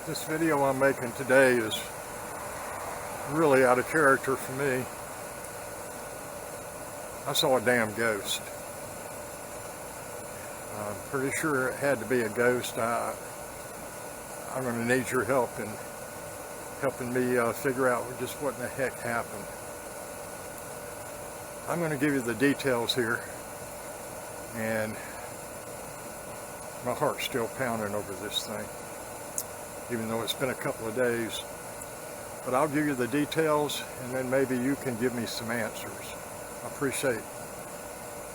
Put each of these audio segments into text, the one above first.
This video I'm making today is really out of character for me. I saw a damn ghost. I'm pretty sure it had to be a ghost. I'm going to need your help in helping me figure out just what in the heck happened. I'm going to give you the details here, and my heart's still pounding over this thing, even though it's been a couple of days. But I'll give you the details, and then maybe you can give me some answers. I appreciate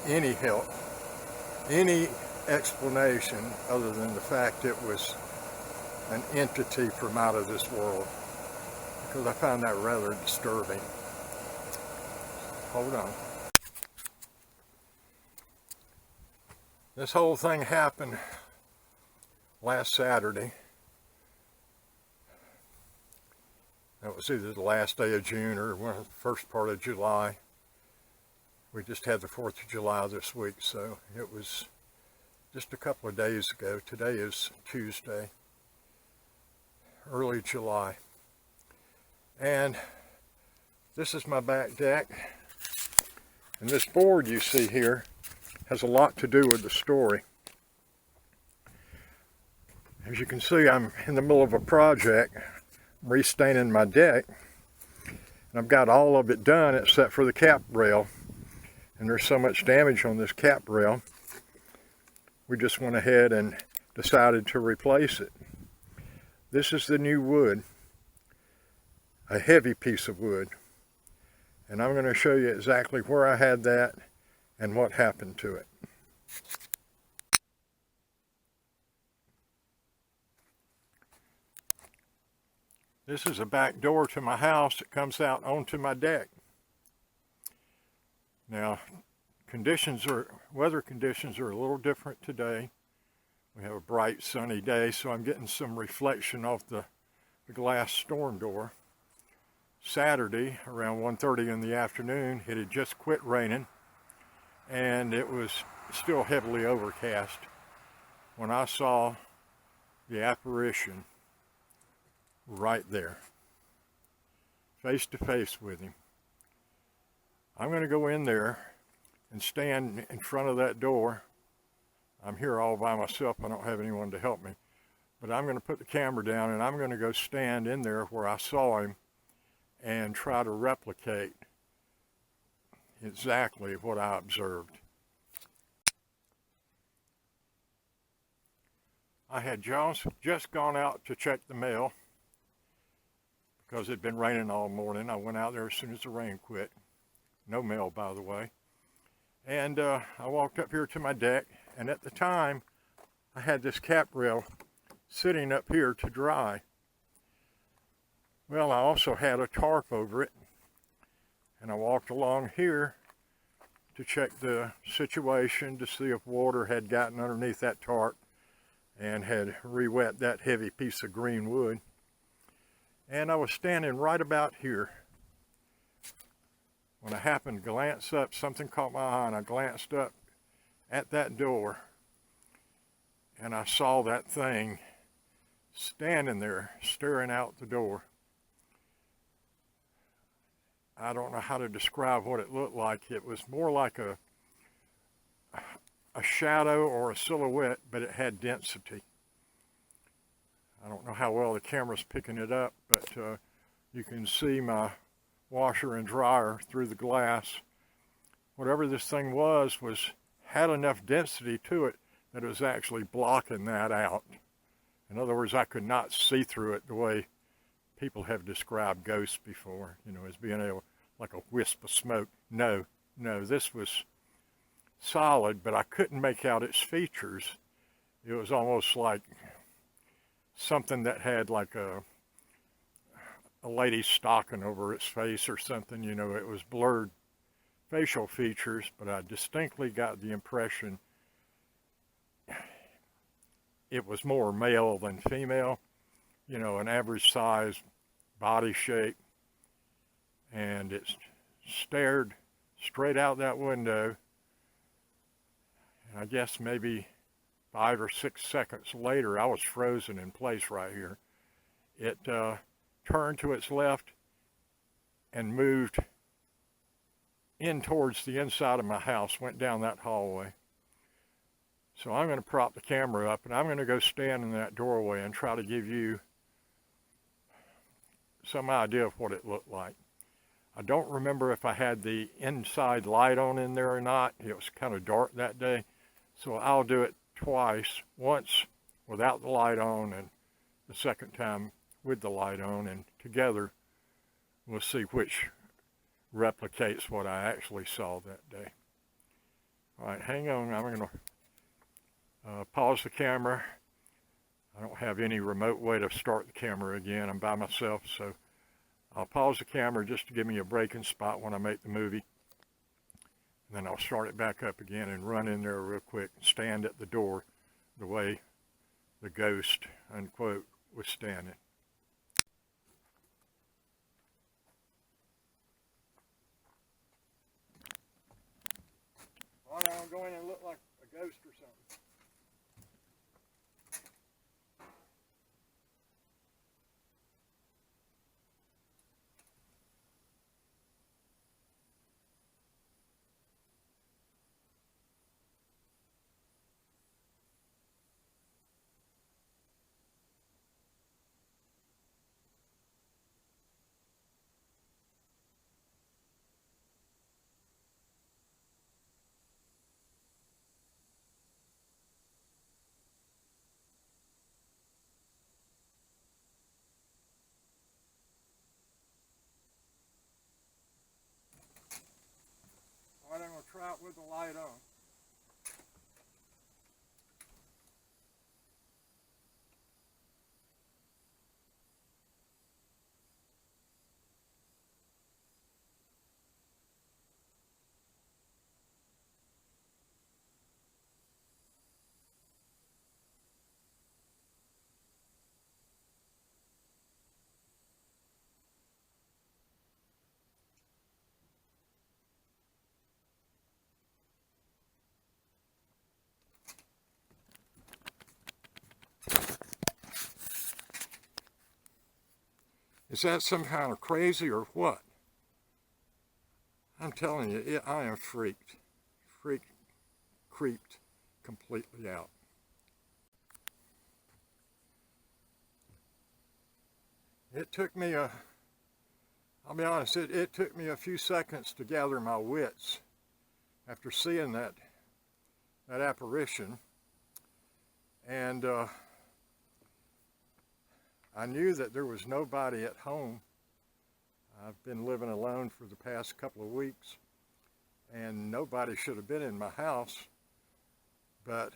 any help, any explanation other than the fact it was an entity from out of this world, because I found that rather disturbing. Hold on. This whole thing happened last Saturday. That was either the last day of June or the first part of July. We just had the 4th of July this week, so it was just a couple of days ago. Today is Tuesday, early July. And this is my back deck. And this board you see here has a lot to do with the story. As you can see, I'm in the middle of a project, restaining my deck. And I've got all of it done except for the cap rail. And there's so much damage on this cap rail, we just went ahead and decided to replace it. This is the new wood, a heavy piece of wood. And I'm going to show you exactly where I had that and what happened to it. This is a back door to my house that comes out onto my deck. Now, weather conditions are a little different today. We have a bright sunny day, so I'm getting some reflection off the glass storm door. Saturday, around 1:30 in the afternoon, it had just quit raining, and it was still heavily overcast when I saw the apparition right there, face to face with him. I'm going to go in there and stand in front of that door. I'm here all by myself. I don't have anyone to help me. But I'm going to put the camera down, and I'm going to go stand in there where I saw him and try to replicate exactly what I observed. I had just gone out to check the mail because it had been raining all morning. I went out there as soon as the rain quit. No mail, by the way. And I walked up here to my deck, and at the time, I had this cap rail sitting up here to dry. Well, I also had a tarp over it, and I walked along here to check the situation to see if water had gotten underneath that tarp and had re-wet that heavy piece of green wood. And I was standing right about here when I happened to glance up. Something caught my eye, and I glanced up at that door, and I saw that thing standing there staring out the door. I don't know how to describe what it looked like. It was more like a shadow or a silhouette, but it had density. I don't know how well the camera's picking it up, but you can see my washer and dryer through the glass. Whatever this thing was had enough density to it that it was actually blocking that out. In other words, I could not see through it the way people have described ghosts before, as being able, like a wisp of smoke. No, this was solid, but I couldn't make out its features. It was almost like something that had like a lady's stocking over its face or something. It was blurred facial features, but I distinctly got the impression it was more male than female, an average size body shape, and it stared straight out that window. And I guess maybe 5 or 6 seconds later, I was frozen in place right here. it turned to its left and moved in towards the inside of my house, went down that hallway. So I'm going to prop the camera up and I'm going to go stand in that doorway and try to give you some idea of what it looked like. I don't remember if I had the inside light on in there or not. It was kind of dark that day. So I'll do it twice, once without the light on and the second time with the light on, and together we'll see which replicates what I actually saw that day. All right, hang on. I'm going to pause the camera. I don't have any remote way to start the camera again. I'm by myself, so I'll pause the camera just to give me a breaking spot when I make the movie. And then I'll start it back up again and run in there real quick and stand at the door the way the ghost, unquote, was standing. All right, I'm going in and look like a ghost or something. All right, I'm going to try it with the light on. Is that some kind of crazy or what? I'm telling you, I am freaked, creeped completely out. It took me I'll be honest, it took me a few seconds to gather my wits after seeing that apparition. And I knew that there was nobody at home. I've been living alone for the past couple of weeks, and nobody should have been in my house. But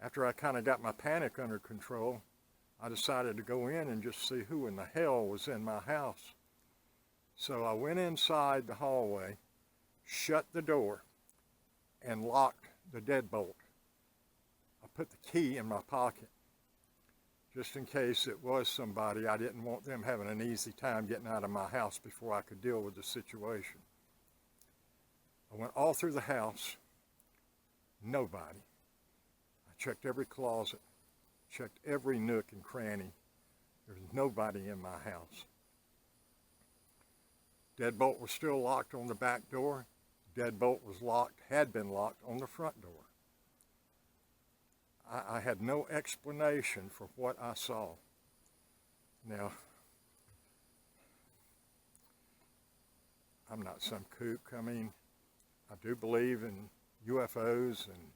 after I kind of got my panic under control, I decided to go in and just see who in the hell was in my house. So I went inside the hallway, shut the door, and locked the deadbolt. I put the key in my pocket, just in case it was somebody. I didn't want them having an easy time getting out of my house before I could deal with the situation. I went all through the house, nobody. I checked every closet, checked every nook and cranny. There's nobody in my house. Deadbolt was still locked on the back door. Deadbolt was locked, had been locked on the front door. I had no explanation for what I saw. Now, I'm not some kook. I mean, I do believe in UFOs and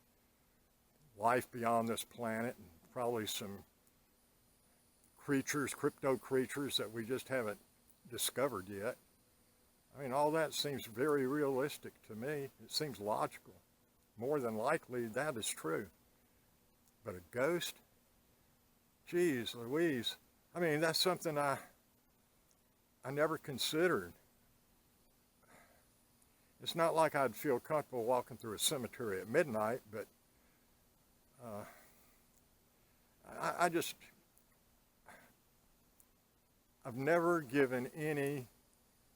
life beyond this planet, and probably some creatures, crypto creatures that we just haven't discovered yet. I mean, all that seems very realistic to me. It seems logical. More than likely, that is true. But a ghost? Geez Louise. I mean, that's something I never considered. It's not like I'd feel comfortable walking through a cemetery at midnight, but I've never given any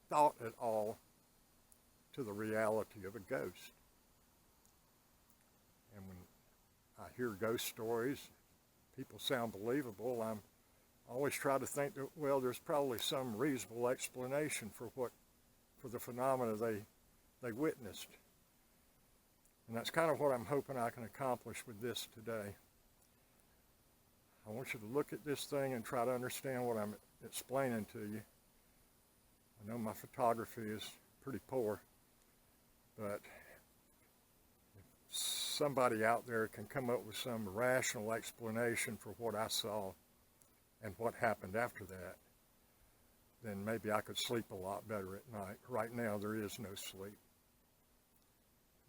thought at all to the reality of a ghost. And when I hear ghost stories, people sound believable, I'm I always try to think that, well, there's probably some reasonable explanation for the phenomena they witnessed. And that's kind of what I'm hoping I can accomplish with this today. I want you to look at this thing and try to understand what I'm explaining to you. I know my photography is pretty poor, but if somebody out there can come up with some rational explanation for what I saw and what happened after that, then maybe I could sleep a lot better at night. Right now, there is no sleep.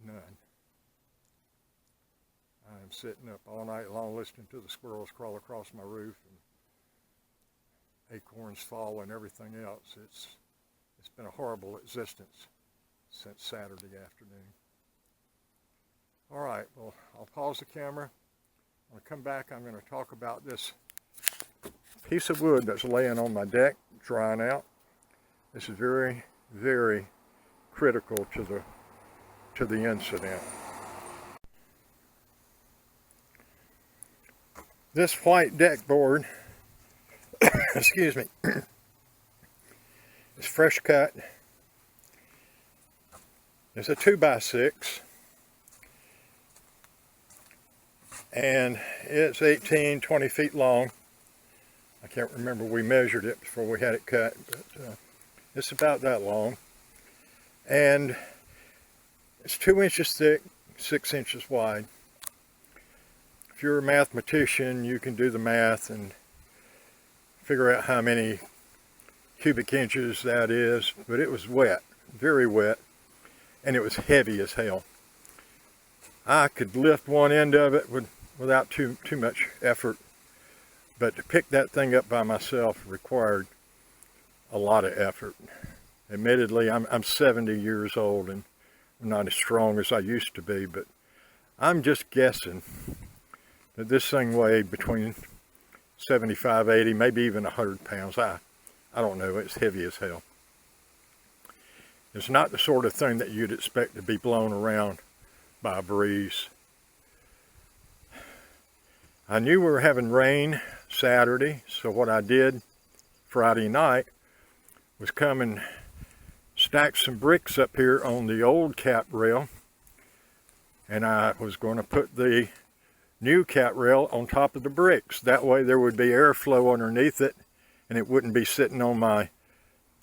None. I am sitting up all night long listening to the squirrels crawl across my roof and acorns fall and everything else. It's been a horrible existence since Saturday afternoon. All right, well, I'll pause the camera. When I come back, I'm going to talk about this piece of wood that's laying on my deck, drying out. This is very, very critical to the incident. This white deck board, excuse me, is fresh cut. It's a 2x6, and it's 18, 20 feet long. I can't remember, we measured it before we had it cut, but it's about that long. And it's 2 inches thick, 6 inches wide. If you're a mathematician, you can do the math and figure out how many cubic inches that is, but it was wet, very wet, and it was heavy as hell. I could lift one end of it without too much effort, but to pick that thing up by myself required a lot of effort. Admittedly, I'm 70 years old and I'm not as strong as I used to be, but I'm just guessing that this thing weighed between 75, 80, maybe even 100 pounds. I don't know, it's heavy as hell. It's not the sort of thing that you'd expect to be blown around by a breeze. I knew we were having rain Saturday, so what I did Friday night was come and stack some bricks up here on the old cap rail, and I was going to put the new cap rail on top of the bricks. That way there would be airflow underneath it and it wouldn't be sitting on my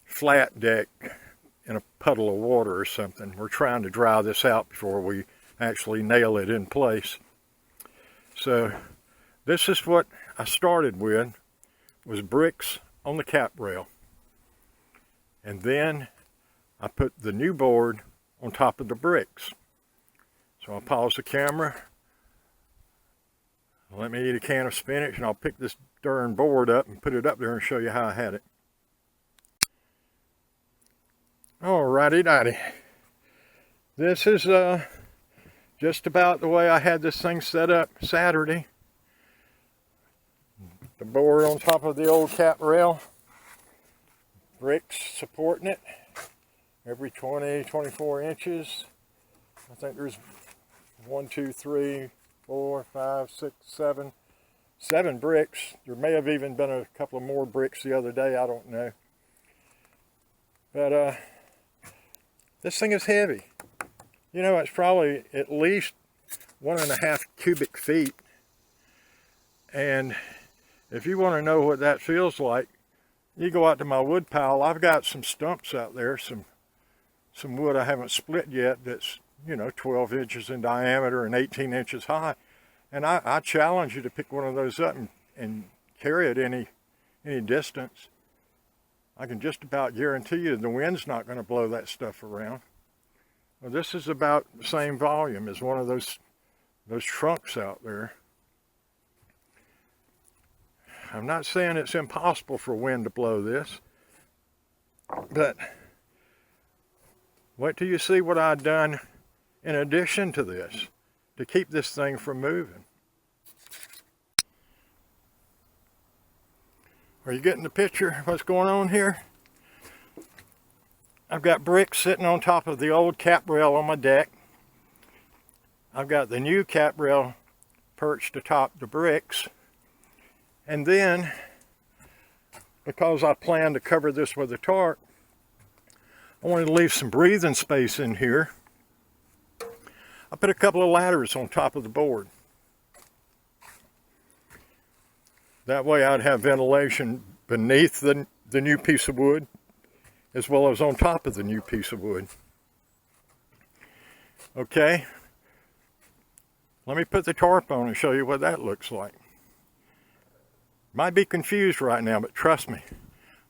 flat deck in a puddle of water or something. We're trying to dry this out before we actually nail it in place. So this is what I started with, was bricks on the cap rail. And then I put the new board on top of the bricks. So I'll pause the camera. Let me eat a can of spinach and I'll pick this darn board up and put it up there and show you how I had it. Alrighty dighty. This is just about the way I had this thing set up Saturday. The board on top of the old cap rail. Bricks supporting it. Every 20, 24 inches. I think there's 1, 2, 3, 4, 5, 6, 7 bricks. There may have even been a couple of more bricks the other day, I don't know. But this thing is heavy. You know, it's probably at least 1.5 cubic feet. And if you want to know what that feels like, you go out to my wood pile. I've got some stumps out there, some wood I haven't split yet that's, you know, 12 inches in diameter and 18 inches high. And I challenge you to pick one of those up and carry it any distance. I can just about guarantee you the wind's not going to blow that stuff around. Well, this is about the same volume as one of those trunks out there. I'm not saying it's impossible for wind to blow this, but wait till you see what I've done in addition to this to keep this thing from moving. Are you getting the picture of what's going on here? I've got bricks sitting on top of the old cap rail on my deck. I've got the new cap rail perched atop the bricks. And then because I plan to cover this with a tarp, I wanted to leave some breathing space in here. I put a couple of ladders on top of the board. That way I'd have ventilation beneath the new piece of wood, as well as on top of the new piece of wood. Okay, let me put the tarp on and show you what that looks like. Might be confused right now, but trust me,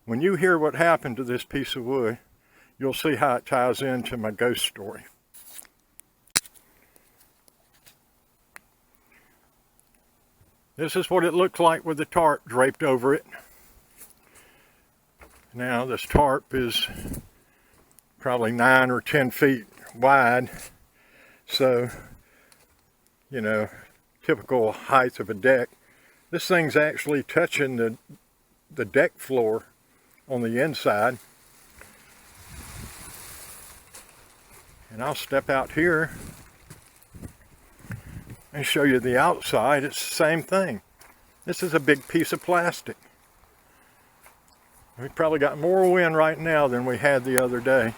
when you hear what happened to this piece of wood, you'll see how it ties into my ghost story. This is what it looked like with the tarp draped over it. Now this tarp is probably 9 or 10 feet wide. So, you know, typical height of a deck. This thing's actually touching the deck floor on the inside. And I'll step out here and show you the outside. It's the same thing. This is a big piece of plastic. We've probably got more wind right now than we had the other day.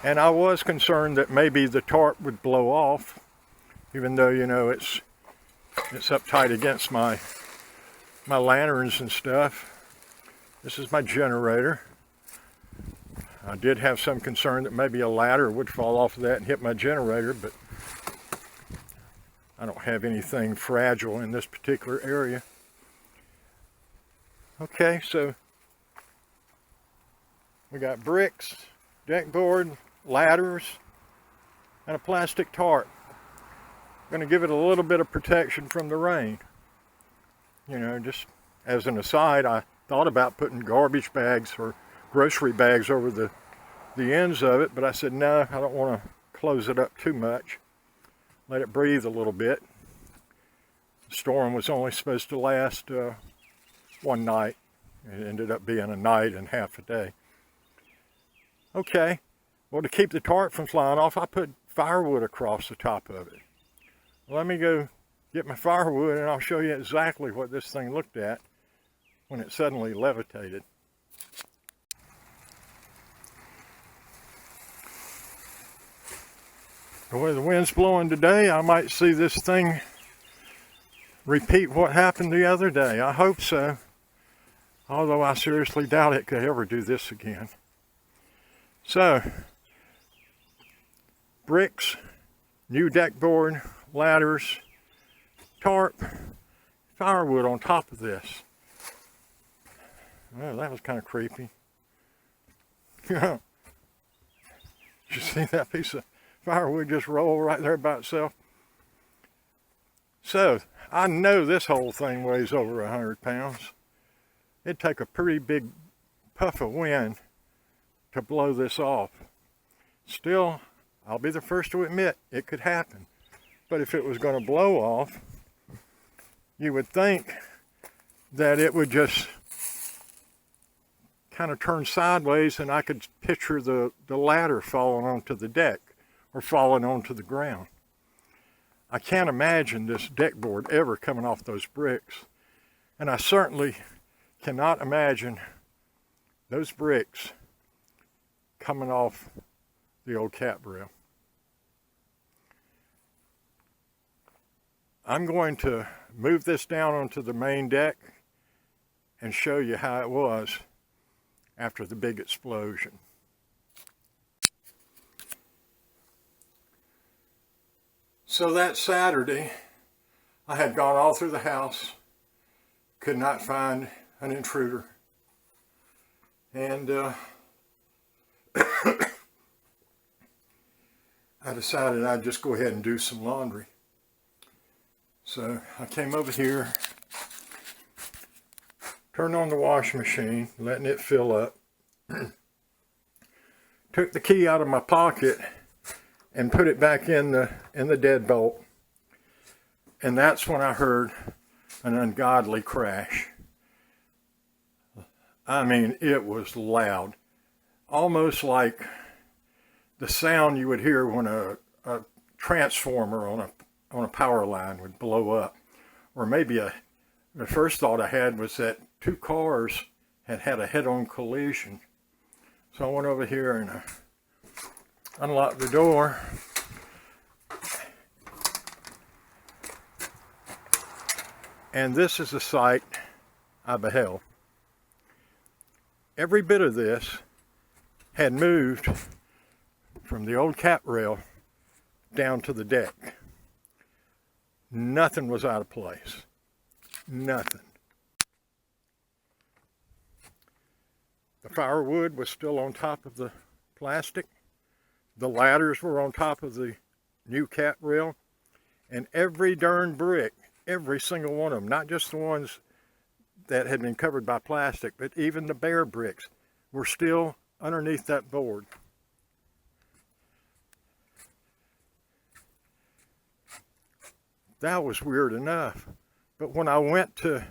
And I was concerned that maybe the tarp would blow off, even though, you know, it's up tight against my lanterns and stuff. This is my generator. I did have some concern that maybe a ladder would fall off of that and hit my generator, but I don't have anything fragile in this particular area. Okay, so we got bricks, deck board, ladders, and a plastic tarp. I'm going to give it a little bit of protection from the rain. You know, just as an aside, I thought about putting garbage bags or grocery bags over the ends of it, but I said, no, I don't want to close it up too much. Let it breathe a little bit. The storm was only supposed to last one night. It ended up being a night and half a day. Okay, well, to keep the tarp from flying off, I put firewood across the top of it. Well, let me go get my firewood and I'll show you exactly what this thing looked at when it suddenly levitated. The way the wind's blowing today, I might see this thing repeat what happened the other day. I hope so. Although I seriously doubt it could ever do this again. So, bricks, new deck board, ladders, tarp, firewood on top of this. Well, that was kind of creepy. Did you see that piece of firewood just roll right there by itself? So, I know this whole thing weighs over 100 pounds. It'd take a pretty big puff of wind to blow this off. Still, I'll be the first to admit it could happen. But if it was going to blow off, you would think that it would just kind of turn sideways and I could picture the ladder falling onto the deck or falling onto the ground. I can't imagine this deck board ever coming off those bricks. And I certainly cannot imagine those bricks coming off the old cat grill. I'm going to move this down onto the main deck and show you how it was after the big explosion. So that Saturday, I had gone all through the house, could not find an intruder. And I decided I'd just go ahead and do some laundry. So I came over here, turned on the washing machine, letting it fill up, took the key out of my pocket and put it back in the deadbolt. And that's when I heard an ungodly crash. I mean, it was loud. Almost like the sound you would hear when a transformer on a power line would blow up. Or maybe the first thought I had was that two cars had had a head-on collision. So I went over here and unlocked the door. And this is the sight I beheld. Every bit of this had moved from the old cap rail down to the deck. Nothing was out of place. Nothing. The firewood was still on top of the plastic. The ladders were on top of the new cap rail. And every darn brick, every single one of them, not just the ones that had been covered by plastic, but even the bare bricks were still underneath that board. That was weird enough. But when I went to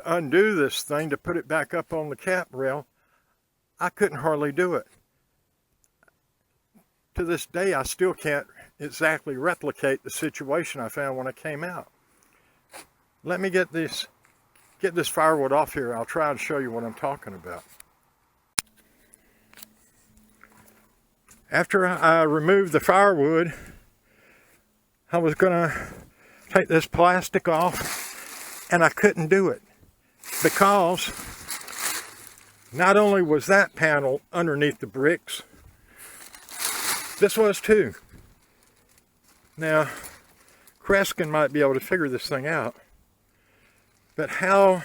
undo this thing, to put it back up on the cap rail, I couldn't hardly do it. To this day, I still can't exactly replicate the situation I found when I came out. Let me get this firewood off here. I'll try and show you what I'm talking about. After I removed the firewood, I was gonna take this plastic off, and I couldn't do it because not only was that panel underneath the bricks, this was too. Now, Kreskin might be able to figure this thing out, but how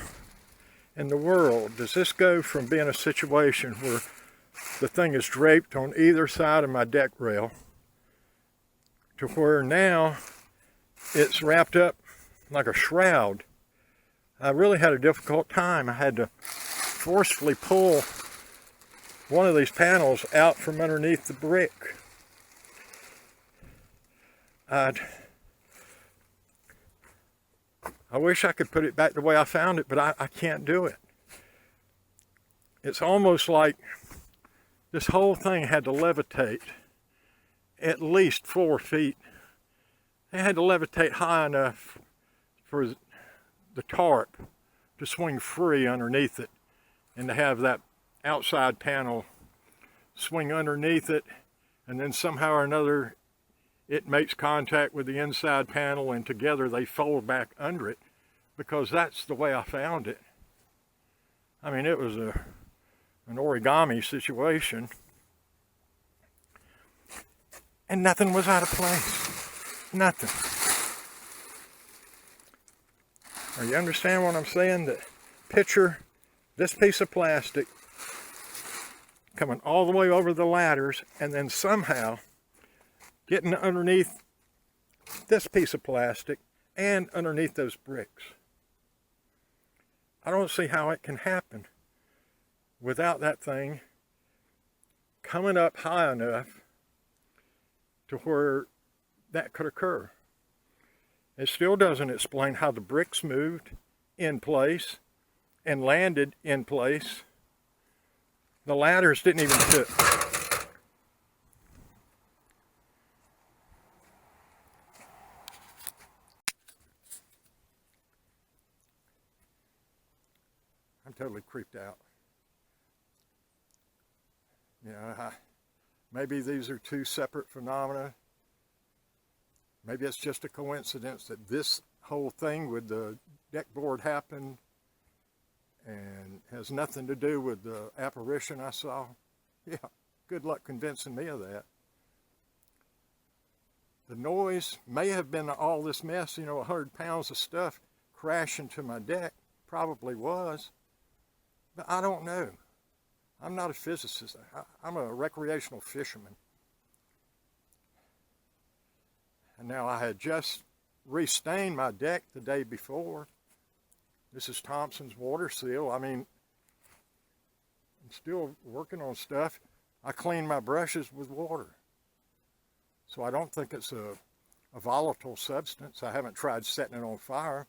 in the world does this go from being a situation where the thing is draped on either side of my deck rail to where now it's wrapped up like a shroud? I really had a difficult time. I had to forcefully pull one of these panels out from underneath the brick. I wish I could put it back the way I found it, but I can't do it. It's almost like this whole thing had to levitate at least 4 feet. It had to levitate high enough for the tarp to swing free underneath it and to have that outside panel swing underneath it, and then somehow or another it makes contact with the inside panel and together they fold back under it, because that's the way I found it. I mean, it was an origami situation, and nothing was out of place. Nothing. Now, you understand what I'm saying? That picture this piece of plastic coming all the way over the ladders and then somehow getting underneath this piece of plastic and underneath those bricks. I don't see how it can happen without that thing coming up high enough to where that could occur. It still doesn't explain how the bricks moved in place and landed in place. The ladders didn't even fit. I'm totally creeped out. You know, maybe these are two separate phenomena. Maybe it's just a coincidence that this whole thing with the deck board happened and has nothing to do with the apparition I saw. Yeah, good luck convincing me of that. The noise may have been all this mess, 100 pounds of stuff crashing to my deck. Probably was. But I don't know. I'm not a physicist. I'm a recreational fisherman. And now I had just restained my deck the day before. This is Thompson's water seal. I mean, I'm still working on stuff. I clean my brushes with water. So I don't think it's a volatile substance. I haven't tried setting it on fire.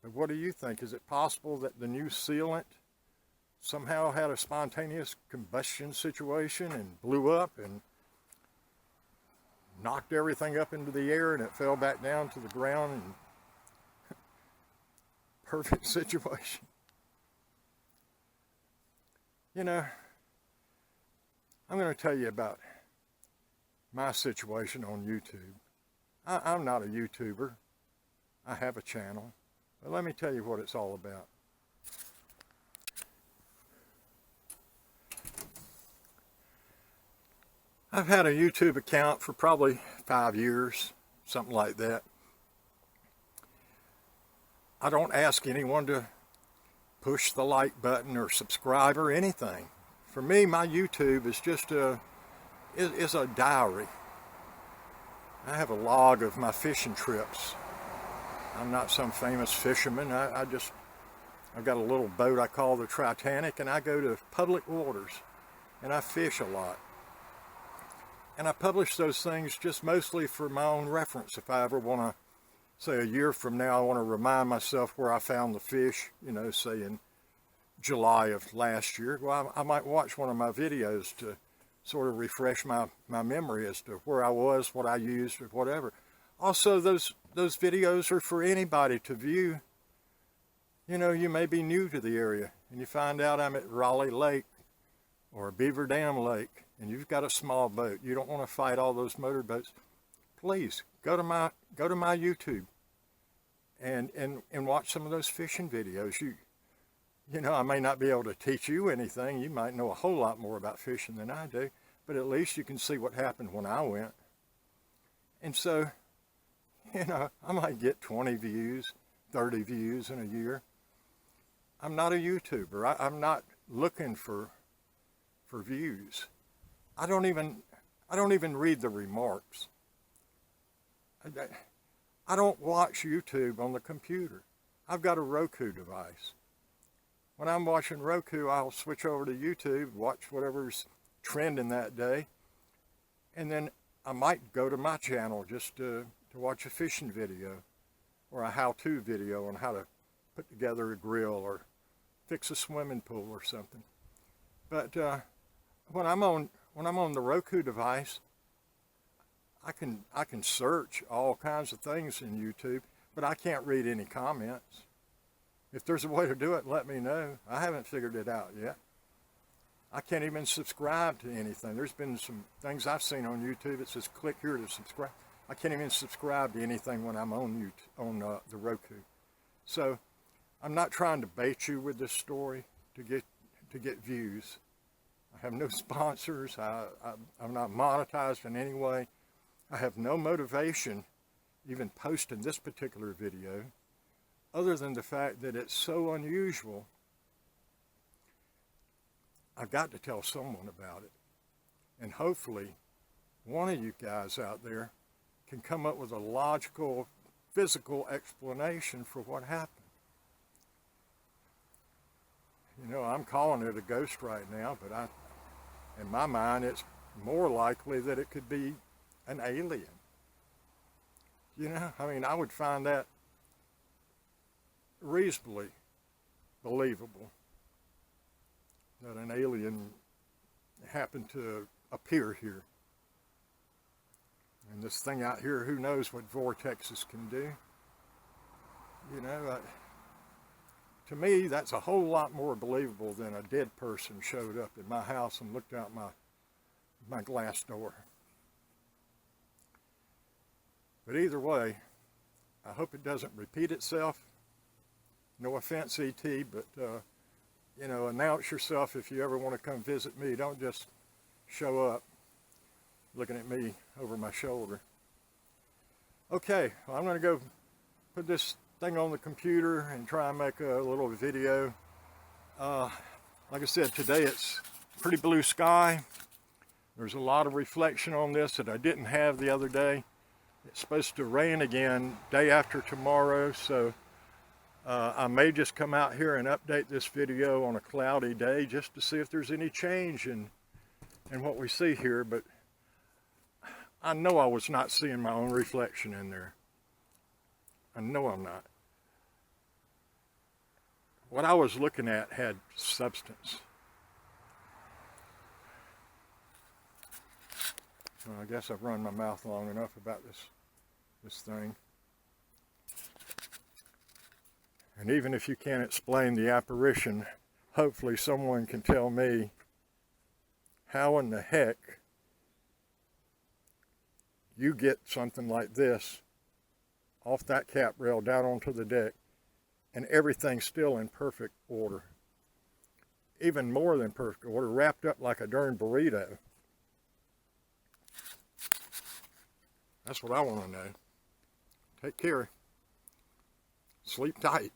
But what do you think? Is it possible that the new sealant somehow had a spontaneous combustion situation and blew up and knocked everything up into the air and it fell back down to the ground? And perfect situation. You know, I'm going to tell you about my situation on YouTube. I'm not a YouTuber. I have a channel. But let me tell you what it's all about. I've had a YouTube account for probably 5 years, something like that. I don't ask anyone to push the like button or subscribe or anything. For me, my YouTube is just a diary. I have a log of my fishing trips. I'm not some famous fisherman. I've got a little boat I call the Titanic, and I go to public waters and I fish a lot. And I publish those things just mostly for my own reference. If I ever want to, say a year from now, I want to remind myself where I found the fish, you know, say in July of last year, well, I might watch one of my videos to sort of refresh my memory as to where I was, what I used, or whatever. Also, those videos are for anybody to view. You know, you may be new to the area, and you find out I'm at Raleigh Lake or Beaver Dam Lake, and you've got a small boat. You don't want to fight all those motorboats. Please go to my YouTube and watch some of those fishing videos. You know, I may not be able to teach you anything. You might know a whole lot more about fishing than I do, but at least you can see what happened when I went. And so, you know, I might get 20 views, 30 views in a year. I'm not a YouTuber. I'm not looking for views. I don't even read the remarks. I don't watch YouTube on the computer. I've got a Roku device. When I'm watching Roku, I'll switch over to YouTube, watch whatever's trending that day, and then I might go to my channel just to watch a fishing video or a how-to video on how to put together a grill or fix a swimming pool or something. But when I'm on the Roku device, I can search all kinds of things in YouTube, but I can't read any comments. If there's a way to do it, let me know. I haven't figured it out yet. I can't even subscribe to anything. There's been some things I've seen on YouTube. It says click here to subscribe. I can't even subscribe to anything when I'm on the Roku. So I'm not trying to bait you with this story to get views. I have no sponsors. I'm not monetized in any way. I have no motivation even posting this particular video, other than the fact that it's so unusual. I've got to tell someone about it. And hopefully one of you guys out there can come up with a logical, physical explanation for what happened. You know, I'm calling it a ghost right now, but in my mind, it's more likely that it could be an alien. You know, I mean, I would find that reasonably believable, that an alien happened to appear here. And this thing out here, who knows what vortexes can do. You know, to me, that's a whole lot more believable than a dead person showed up at my house and looked out my glass door. But either way, I hope it doesn't repeat itself. No offense, E.T., but, you know, announce yourself if you ever want to come visit me. Don't just show up looking at me over my shoulder. Okay, well, I'm going to go put this thing on the computer and try and make a little video. Like I said, today it's pretty blue sky. There's a lot of reflection on this that I didn't have the other day. It's supposed to rain again day after tomorrow, so I may just come out here and update this video on a cloudy day just to see if there's any change in what we see here. But I know I was not seeing my own reflection in there. I know I'm not. What I was looking at had substance. So I guess I've run my mouth long enough about this thing. And even if you can't explain the apparition, hopefully someone can tell me how in the heck you get something like this off that cap rail down onto the deck and everything's still in perfect order. Even more than perfect order, wrapped up like a darn burrito. That's what I want to know. Take care. Sleep tight.